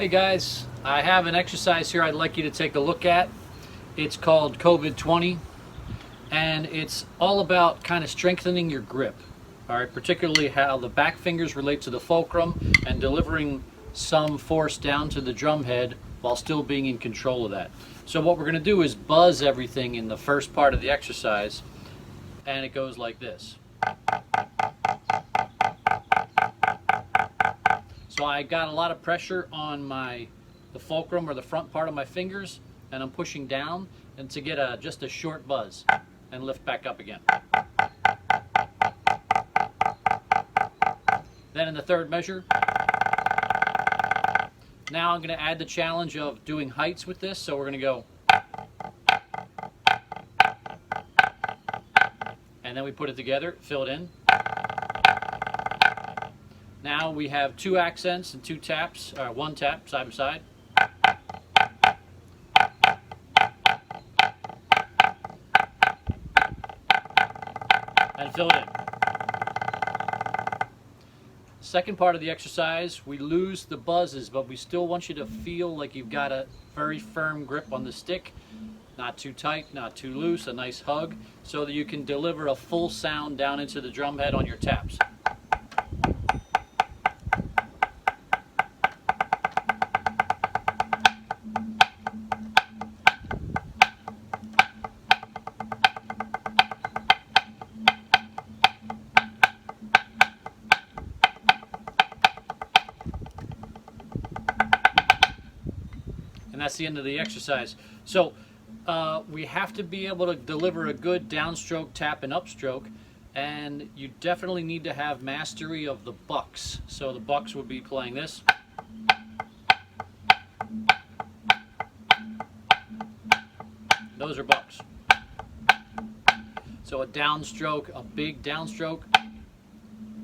Hey guys, I have an exercise here I'd like you to take a look at. It's called COVID-20, and it's all about kind of strengthening your grip. All right, particularly how the back fingers relate to the fulcrum and delivering some force down to the drum head while still being in control of that. So what we're going to do is buzz everything in the first part of the exercise, and it goes like this. So I got a lot of pressure on the fulcrum or the front part of my fingers, and I'm pushing down and to get just a short buzz and lift back up again. Then in the third measure, now I'm going to add the challenge of doing heights with this. So we're going to go, and then we put it together, fill it in. Now we have two accents and two taps, or one tap side by side. And fill it in. Second part of the exercise, we lose the buzzes, but we still want you to feel like you've got a very firm grip on the stick. Not too tight, not too loose, a nice hug, so that you can deliver a full sound down into the drum head on your taps. And that's the end of the exercise. So we have to be able to deliver a good downstroke, tap, and upstroke, and you definitely need to have mastery of the bucks. So the bucks would be playing this. Those are bucks. So a downstroke, a big downstroke,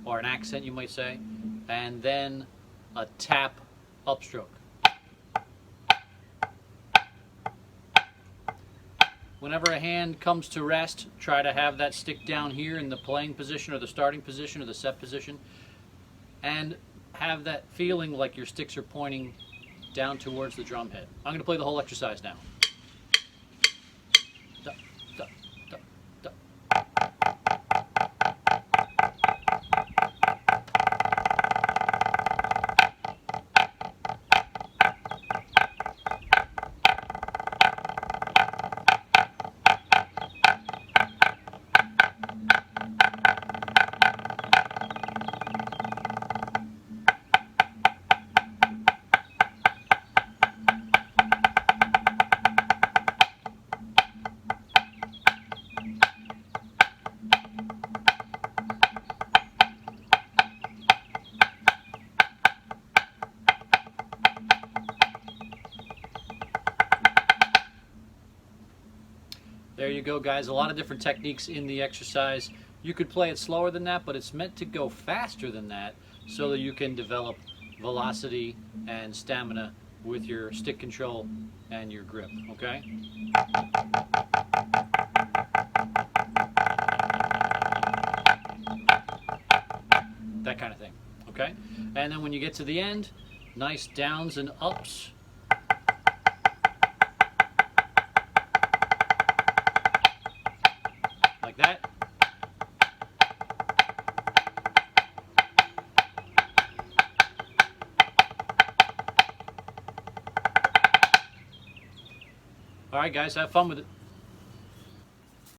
or an accent you might say, and then a tap upstroke. Whenever a hand comes to rest, try to have that stick down here in the playing position or the starting position or the set position, and have that feeling like your sticks are pointing down towards the drum head. I'm going to play the whole exercise now. Da, da, da, da. There you go, guys. A lot of different techniques in the exercise. You could play it slower than that, but it's meant to go faster than that so that you can develop velocity and stamina with your stick control and your grip, okay? That kind of thing, okay? And then when you get to the end, nice downs and ups. Like that. All right, guys, have fun with it.